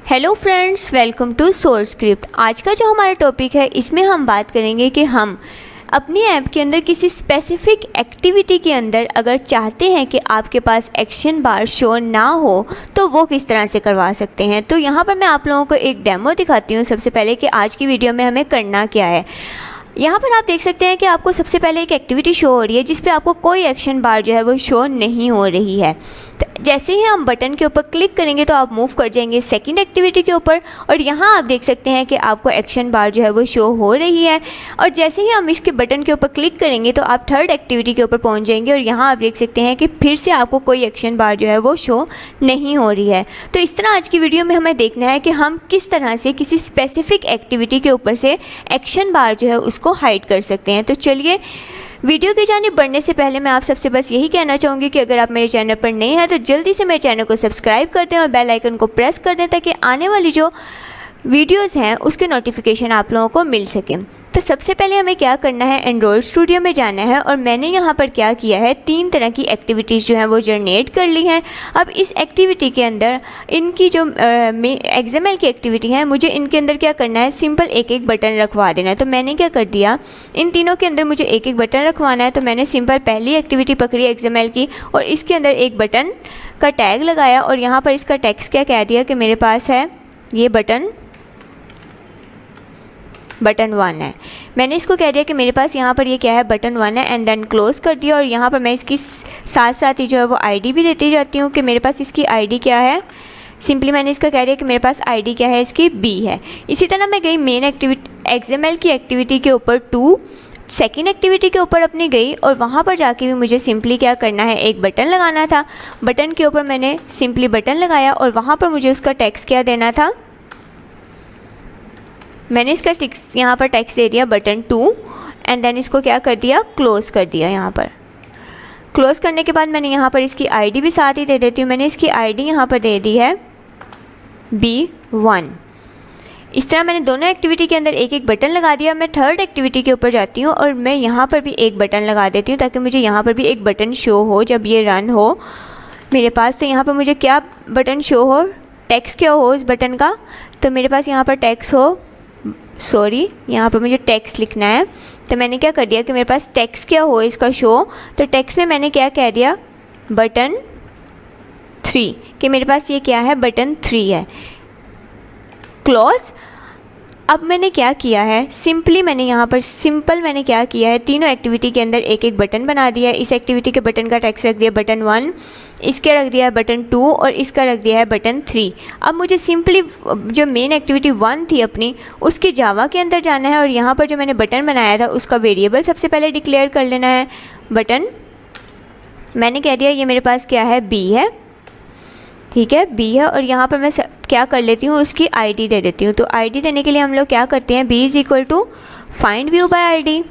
Hello friends, welcome to source script. आज का जो हमारा टॉपिक है इसमें हम बात करेंगे कि हम अपनी ऐप के अंदर किसी स्पेसिफिक एक्टिविटी के अंदर अगर चाहते हैं कि आपके पास एक्शन बार शो ना हो तो वो किस तरह से करवा सकते हैं। तो यहाँ पर मैं आप लोगों को एक डेमो दिखाती हूँ सबसे पहले कि आज की वीडियो में हमें करना क्या है। यहाँ पर आप देख सकते हैं कि आपको सबसे पहले एक एक्टिविटी शो हो रही है जिस पे आपको कोई एक्शन बार जो है वो शो नहीं हो रही है। तो जैसे ही हम बटन के ऊपर क्लिक करेंगे तो आप मूव कर जाएंगे सेकंड एक्टिविटी के ऊपर और यहाँ आप देख सकते हैं कि आपको एक्शन बार जो है वो शो हो रही है। और जैसे ही हम इसके बटन के ऊपर क्लिक करेंगे तो आप थर्ड एक्टिविटी के ऊपर पहुँच जाएंगे और यहाँ आप देख सकते हैं कि फिर से आपको कोई एक्शन बार जो है वो शो नहीं हो रही है। तो इस तरह आज की वीडियो में हमें देखना है कि हम किस तरह से किसी स्पेसिफिक एक्टिविटी के ऊपर से एक्शन बार जो है उसको हाइड कर सकते हैं। तो चलिए वीडियो की जानिब बढ़ने से पहले मैं आप सबसे बस यही कहना चाहूँगी कि अगर आप मेरे चैनल पर नए हैं तो जल्दी से मेरे चैनल को सब्सक्राइब कर दें और बेल आइकन को प्रेस कर दें ताकि आने वाली जो वीडियोस हैं उसके नोटिफिकेशन आप लोगों को मिल सकें। तो सबसे पहले हमें क्या करना है, एंड्रॉयड स्टूडियो में जाना है और मैंने यहाँ पर क्या किया है, 3 तरह की एक्टिविटीज़ जो हैं वो जनरेट कर ली हैं। अब इस एक्टिविटी के अंदर इनकी जो XML की एक्टिविटी है, मुझे इनके अंदर क्या करना है, सिंपल एक एक बटन रखवा देना है। तो मैंने क्या कर दिया, इन तीनों के अंदर मुझे एक एक बटन रखवाना है। तो मैंने सिंपल पहली एक्टिविटी पकड़ी XML की और इसके अंदर एक बटन का टैग लगाया और यहाँ पर इसका टेक्स्ट क्या कह दिया कि मेरे पास है ये बटन 1 है। मैंने इसको कह दिया कि मेरे पास यहाँ पर ये क्या है, बटन 1 है एंड देन क्लोज़ कर दिया। और यहाँ पर मैं इसकी साथ साथ ही जो है वो आईडी भी देती जाती हूँ कि मेरे पास इसकी आईडी क्या है। सिंपली मैंने इसका कह दिया कि मेरे पास आईडी क्या है, इसकी B है। इसी तरह मैं गई मेन एक्टिविटी XML की एक्टिविटी के ऊपर 2, सेकेंड एक्टिविटी के ऊपर अपनी गई और वहाँ पर जाके भी मुझे सिंपली क्या करना है, एक बटन लगाना था। बटन के ऊपर मैंने सिंपली बटन लगाया और वहाँ पर मुझे उसका टेक्स्ट क्या देना था, मैंने इसका यहाँ पर टेक्स्ट दे दिया बटन 2 एंड देन इसको क्या कर दिया, क्लोज़ कर दिया। यहाँ पर क्लोज़ करने के बाद मैंने यहाँ पर इसकी आईडी भी साथ ही दे देती हूँ। मैंने इसकी आईडी यहाँ पर दे दी है B1। इस तरह मैंने दोनों एक्टिविटी के अंदर एक एक बटन लगा दिया। मैं थर्ड एक्टिविटी के ऊपर जाती हूँ और मैं यहाँ पर भी एक बटन लगा देती हूँ ताकि मुझे यहाँ पर भी एक बटन शो हो जब ये रन हो मेरे पास। तो यहाँ पर मुझे क्या बटन शो हो, टेक्स्ट क्या हो उस बटन का, तो मेरे पास यहाँ पर टेक्स्ट हो, यहाँ पर मुझे टेक्स्ट लिखना है। तो मैंने क्या कर दिया कि मेरे पास टेक्स्ट क्या हो इसका शो, तो टेक्स्ट में मैंने क्या कह दिया, बटन 3, कि मेरे पास ये क्या है, बटन 3 है। क्लोज। अब मैंने क्या किया है, सिंपली मैंने यहाँ पर मैंने क्या किया है, तीनों एक्टिविटी के अंदर एक एक बटन बना दिया है। इस एक्टिविटी के बटन का टेक्स्ट रख दिया बटन 1, इसका रख दिया है बटन 2 और इसका रख दिया है बटन 3। अब मुझे सिंपली जो मेन एक्टिविटी 1 थी अपनी, उसके जावा के अंदर जाना है और यहाँ पर जो मैंने बटन बनाया था उसका वेरिएबल सबसे पहले डिक्लेयर कर लेना है। बटन मैंने कह दिया ये मेरे पास क्या है, B है, ठीक है, B है। और यहाँ पर मैं क्या कर लेती हूँ, उसकी आईडी दे देती हूँ। तो आईडी देने के लिए हम लोग क्या करते हैं, B = find view by ID,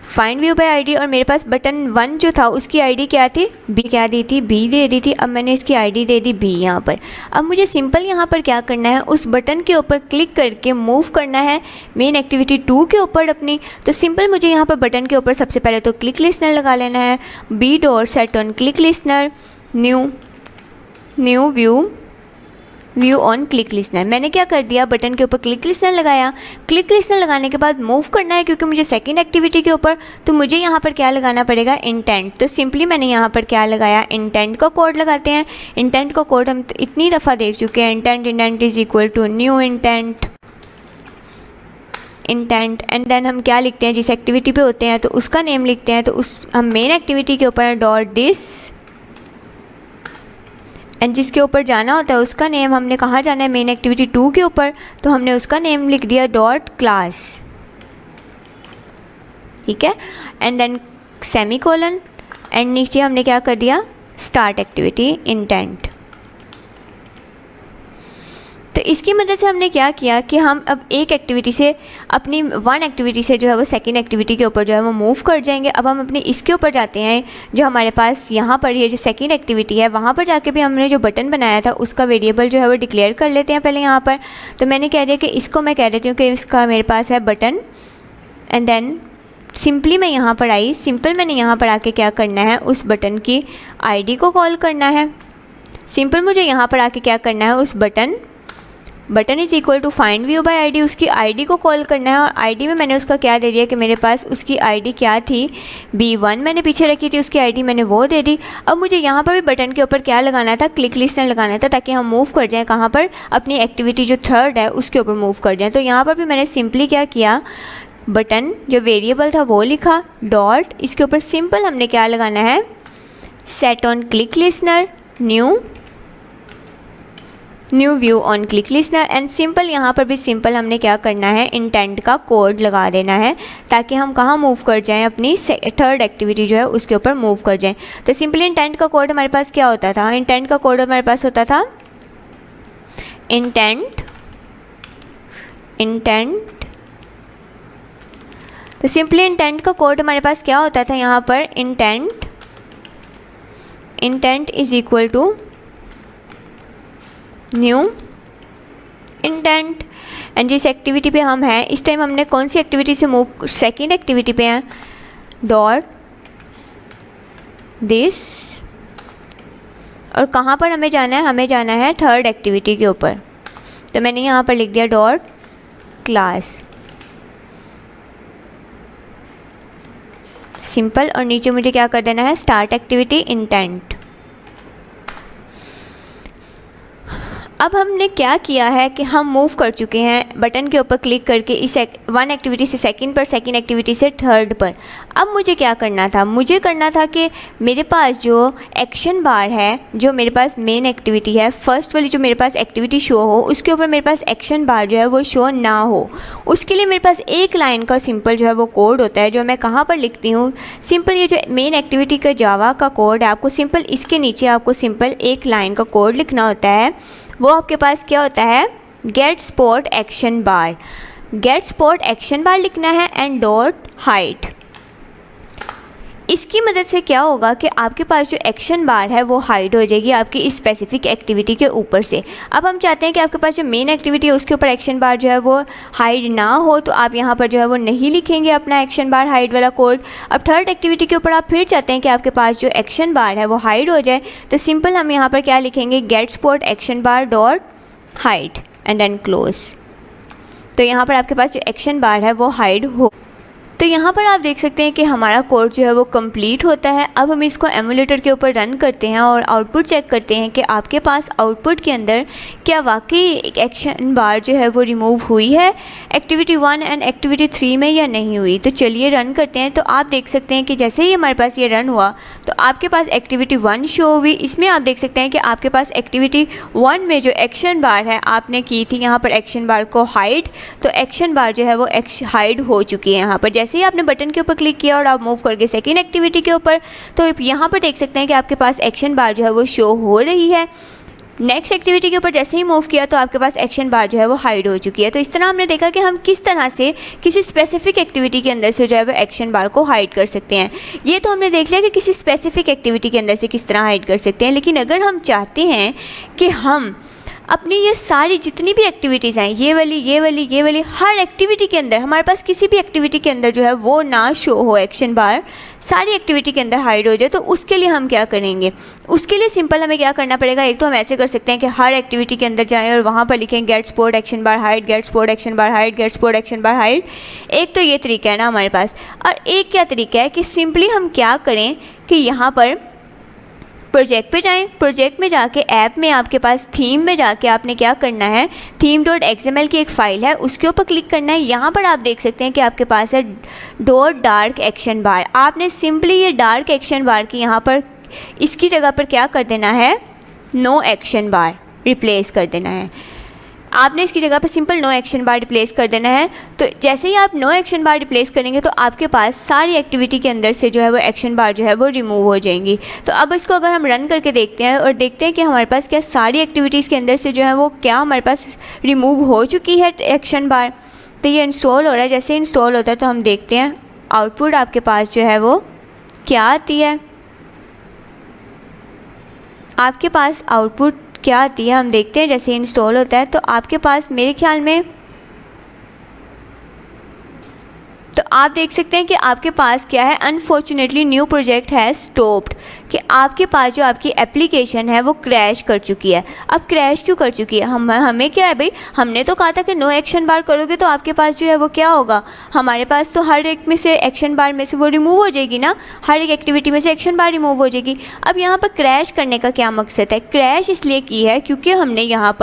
find view by ID. और मेरे पास बटन 1 जो था उसकी आईडी क्या थी, B क्या दी थी, B दे दी थी। अब मैंने इसकी आईडी दे दी B यहाँ पर। अब मुझे सिंपल यहाँ पर क्या करना है, उस बटन के ऊपर क्लिक करके मूव करना है मेन एक्टिविटी 2 के ऊपर अपनी। तो सिंपल मुझे यहाँ पर बटन के ऊपर सबसे पहले तो क्लिक लिस्नर लगा लेना है, B.set on click listener, new view on click listener. मैंने क्या कर दिया, बटन के ऊपर क्लिक लिस्नर लगाया। क्लिक लिस्नर लगाने के बाद मूव करना है क्योंकि मुझे सेकंड एक्टिविटी के ऊपर, तो मुझे यहाँ पर क्या लगाना पड़ेगा, इंटेंट। तो सिंपली मैंने यहाँ पर क्या लगाया, इंटेंट का कोड लगाते हैं। इंटेंट का कोड हम इतनी दफ़ा देख चुके हैं, intent = new intent and then हम क्या लिखते हैं, जिस एक्टिविटी पे होते हैं तो उसका नेम लिखते हैं। तो हम मेन एक्टिविटी के ऊपर .this एंड जिसके ऊपर जाना होता है उसका नेम, हमने कहाँ जाना है, मेन एक्टिविटी 2 के ऊपर, तो हमने उसका नेम लिख दिया .class, ठीक है, एंड देन सेमीकोलन एंड नीचे हमने क्या कर दिया, स्टार्ट एक्टिविटी इंटेंट। तो इसकी मदद से हमने क्या किया कि हम अब एक एक्टिविटी से अपनी 1 एक्टिविटी से जो है वो सेकंड एक्टिविटी के ऊपर जो है वो मूव कर जाएंगे। अब हम अपने इसके ऊपर जाते हैं जो हमारे पास यहाँ पर ये जो सेकंड एक्टिविटी है, वहाँ पर जाके भी हमने जो बटन बनाया था उसका वेरिएबल जो है वो डिक्लेयर कर लेते हैं पहले यहाँ पर। तो मैंने कह दिया कि इसको मैं कह देती हूँ कि इसका मेरे पास है बटन एंड देन सिंपली मैं यहाँ पर आई। मैंने यहाँ पर आके क्या करना है, उस बटन की आईडी को कॉल करना है। सिंपल मुझे यहाँ पर आके क्या करना है, उस button is equal to find view by ID, उसकी आईडी को कॉल करना है। और आईडी में मैंने उसका क्या दे दिया कि मेरे पास उसकी आईडी क्या थी, B1 मैंने पीछे रखी थी, उसकी आईडी मैंने वो दे दी। अब मुझे यहाँ पर भी बटन के ऊपर क्या लगाना था, क्लिक लिस्टनर लगाना था, ताकि हम मूव कर जाएँ कहाँ पर, अपनी एक्टिविटी जो थर्ड है उसके ऊपर मूव कर जाएँ। तो यहाँ पर भी मैंने सिंपली क्या किया, बटन जो वेरिएबल था वो लिखा, डॉट, इसके ऊपर सिंपल हमने क्या लगाना है, set on click listener, new view on click listener and simple यहाँ पर भी सिंपल हमने क्या करना है, इंटेंट का कोड लगा देना है, ताकि हम कहाँ मूव कर जाएं, अपनी थर्ड एक्टिविटी जो है उसके ऊपर मूव कर जाएं। तो सिंपली इंटेंट का कोड हमारे पास क्या होता था, इंटेंट का कोड हमारे पास होता था इंटेंट। तो सिंपली इंटेंट का कोड हमारे पास क्या होता था यहाँ पर, intent is equal to new intent. And जिस एक्टिविटी पे हम हैं इस टाइम, हमने कौन सी एक्टिविटी से मूव, सेकेंड एक्टिविटी पे हैं, डॉट दिस, और कहाँ पर हमें जाना है, हमें जाना है थर्ड एक्टिविटी के ऊपर। तो मैंने यहाँ पर लिख दिया डॉट क्लास, सिंपल, और नीचे मुझे क्या कर देना है, स्टार्ट एक्टिविटी इंटेंट। अब हमने क्या किया है कि हम मूव कर चुके हैं बटन के ऊपर क्लिक करके इस वन एक्टिविटी से सेकंड पर, सेकंड एक्टिविटी से थर्ड पर। अब मुझे क्या करना था, मुझे करना था कि मेरे पास जो एक्शन बार है, जो मेरे पास मेन एक्टिविटी है, फर्स्ट वाली जो मेरे पास एक्टिविटी शो हो, उसके ऊपर मेरे पास एक्शन बार जो है वो शो ना हो। उसके लिए मेरे पास एक लाइन का सिंपल जो है वो कोड होता है, जो मैं कहाँ पर लिखती हूँ, सिंपल ये जो मेन एक्टिविटी का जावा का कोड है, आपको सिंपल इसके नीचे आपको सिंपल एक लाइन का कोड लिखना होता है। वो आपके पास क्या होता है, गेट स्पॉट एक्शन बार, गेट स्पॉट एक्शन बार लिखना है एंड डॉट हाइट। इसकी मदद से क्या होगा कि आपके पास जो एक्शन बार है वो हाइड हो जाएगी आपकी इस स्पेसिफिक एक्टिविटी के ऊपर से। अब हम चाहते हैं कि आपके पास जो मेन एक्टिविटी है उसके ऊपर एक्शन बार जो है वो हाइड ना हो, तो आप यहाँ पर जो है वो नहीं लिखेंगे अपना एक्शन बार हाइड वाला कोड। अब थर्ड एक्टिविटी के ऊपर आप फिर चाहते हैं कि आपके पास जो एक्शन बार है वो हाइड हो जाए, तो सिंपल हम यहाँ पर क्या लिखेंगे, get support action bar dot hide and then close. तो यहाँ पर आपके पास जो एक्शन बार है वो हाइड हो। तो यहाँ पर आप देख सकते हैं कि हमारा कोड जो है वो कंप्लीट होता है। अब हम इसको एमुलेटर के ऊपर रन करते हैं और आउटपुट चेक करते हैं कि आपके पास आउटपुट के अंदर क्या वाकई एक्शन बार जो है वो रिमूव हुई है एक्टिविटी 1 एंड एक्टिविटी 3 में या नहीं हुई। तो चलिए रन करते हैं। तो आप देख सकते हैं कि जैसे ही हमारे पास ये रन हुआ तो आपके पास एक्टिविटी 1 शो हुई। इसमें आप देख सकते हैं कि आपके पास एक्टिविटी 1 में जो एक्शन बार है आपने की थी यहाँ पर एक्शन बार को हाइड, तो एक्शन बार जो है वो हाइड हो चुकी है यहाँ पर। जैसे ही आपने बटन के ऊपर क्लिक किया और आप मूव करके सेकेंड एक्टिविटी के ऊपर, तो यहाँ पर देख सकते हैं कि आपके पास एक्शन बार जो है वो शो हो रही है। नेक्स्ट एक्टिविटी के ऊपर जैसे ही मूव किया तो आपके पास एक्शन बार जो है वो हाइड हो चुकी है। तो इस तरह हमने देखा कि हम किस तरह से किसी स्पेसिफिक एक्टिविटी के अंदर से जो है वो एक्शन बार को हाइड कर सकते हैं। ये तो हमने देख लिया कि किसी स्पेसिफिक एक्टिविटी के अंदर से किस तरह हाइड कर सकते हैं, लेकिन अगर हम चाहते हैं कि हम अपनी ये सारी जितनी भी एक्टिविटीज़ हैं, ये वाली हर एक्टिविटी के अंदर, हमारे पास किसी भी एक्टिविटी के अंदर जो है वो ना शो हो एक्शन बार, सारी एक्टिविटी के अंदर हाइड हो जाए, तो उसके लिए हम क्या करेंगे, उसके लिए सिंपल हमें क्या करना पड़ेगा। एक तो हम ऐसे कर सकते हैं कि हर एक्टिविटी के अंदर जाएं और वहाँ पर लिखें गेट स्पॉट एक्शन बार हाइड, गेट स्पॉट एक्शन बार हाइड, गेट स्पॉट एक्शन बार हाइड। एक तो ये तरीका है ना हमारे पास, और एक क्या तरीका है कि सिंपली हम क्या करें कि यहाँ पर प्रोजेक्ट पे जाएं, प्रोजेक्ट में जाके ऐप में आपके पास थीम में जाके आपने क्या करना है, theme.xml की एक फ़ाइल है उसके ऊपर क्लिक करना है। यहाँ पर आप देख सकते हैं कि आपके पास है डॉट डार्क एक्शन बार। आपने सिंपली ये डार्क एक्शन बार की यहाँ पर इसकी जगह पर क्या कर देना है, नो एक्शन बार रिप्लेस कर देना है। आपने इसकी जगह पर सिंपल नो एक्शन बार रिप्लेस कर देना है। तो जैसे ही आप नो एक्शन बार रिप्लेस करेंगे तो आपके पास सारी एक्टिविटी के अंदर से जो है वो एक्शन बार जो है वो रिमूव हो जाएंगी। तो अब इसको अगर हम रन करके देखते हैं और देखते हैं कि हमारे पास क्या सारी एक्टिविटीज़ के अंदर से जो है वो क्या हमारे पास रिमूव हो चुकी है एक्शन बार। तो ये इंस्टॉल हो रहा है। जैसे इंस्टॉल होता है तो हम देखते हैं आउटपुट आपके पास जो है वो क्या आती है। आपके पास आउटपुट क्या आती है हम देखते हैं। जैसे इंस्टॉल होता है तो आपके पास मेरे ख्याल में तो आप देख सकते हैं कि आपके पास क्या है, अनफॉर्चुनेटली न्यू प्रोजेक्ट है स्टॉप्ड, कि आपके पास जो आपकी एप्लीकेशन है वो क्रैश कर चुकी है। अब क्रैश क्यों कर चुकी है? हमें क्या है भाई, हमने तो कहा था कि नो एक्शन बार करोगे तो आपके पास जो है वो क्या होगा, हमारे पास तो हर एक में से एक्शन बार में से वो रिमूव हो जाएगी ना, हर एक एक्टिविटी में से एक्शन बार रिमूव हो जाएगी। अब यहाँ पर क्रैश करने का क्या मकसद है? क्रैश इसलिए की है क्योंकि हमने यहाँ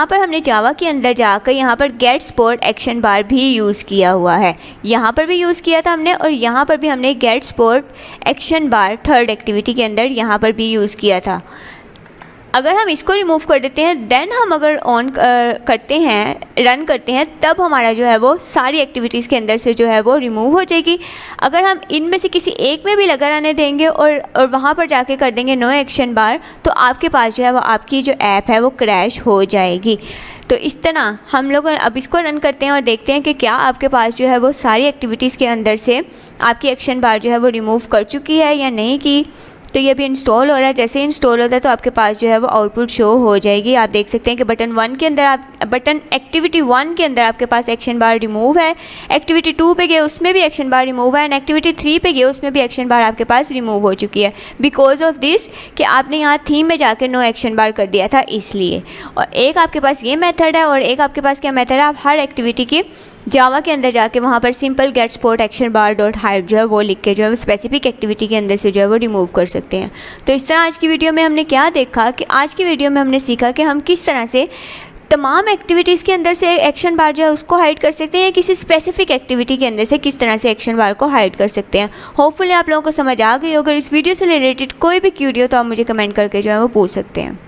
पर हमने जावा के अंदर जाकर यहाँ पर गेट स्पॉट एक्शन बार भी यूज़ किया हुआ है। यहाँ पर भी यूज़ किया था हमने, और यहाँ पर भी हमने गेट स्पॉट एक्शन बार थर्ड एक्टिविटी के अंदर यहाँ पर भी यूज़ किया था। अगर हम इसको रिमूव कर देते हैं, देन हम अगर ऑन करते हैं, रन करते हैं, तब हमारा जो है वो सारी एक्टिविटीज़ के अंदर से जो है वो रिमूव हो जाएगी। अगर हम इनमें से किसी एक में भी लगा रहने देंगे और वहाँ पर जाके कर देंगे नो एक्शन बार, तो आपके पास जो है वो आपकी जो ऐप है वो क्रैश हो जाएगी। तो इस तरह हम लोग अब इसको रन करते हैं और देखते हैं कि क्या आपके पास जो है वो सारी एक्टिविटीज़ के अंदर से आपकी एक्शन बार जो है वो रिमूव कर चुकी है या नहीं की। तो ये अभी इंस्टॉल हो रहा है। जैसे इंस्टॉल होता है तो आपके पास जो है वो आउटपुट शो हो जाएगी। आप देख सकते हैं कि बटन एक्टिविटी 1 के अंदर आपके पास एक्शन बार रिमूव है, एक्टिविटी 2 पे गए उसमें भी एक्शन बार रिमूव है, एंड एक्टिविटी 3 पे गए उसमें भी एक्शन बार आपके पास रिमूव हो चुकी है, बिकॉज ऑफ दिस कि आपने यहाँ थीम में जाकर नो एक्शन बार कर दिया था इसलिए। और एक आपके पास ये मेथड है, और एक आपके पास क्या मेथड है, आप हर एक्टिविटी की जावा के अंदर जाके वहाँ पर simple get support action bar dot hide जो है वो लिख के जो है वो स्पेसिफिक एक्टिविटी के अंदर से जो है वो रिमूव कर सकते हैं। तो इस तरह आज की वीडियो में हमने क्या देखा कि आज की वीडियो में हमने सीखा कि हम किस तरह से तमाम एक्टिविटीज़ के अंदर से एक्शन बार जो है उसको हाइड कर सकते हैं, या किसी स्पेसिफिक एक्टिविटी के अंदर से किस तरह से एक्शन बार को हाइड कर सकते हैं। होपफुली आप लोगों को समझ आ गई हो। अगर इस वीडियो से रिलेटेड कोई भी क्यूरी हो तो आप मुझे कमेंट करके जो है वो पूछ सकते हैं।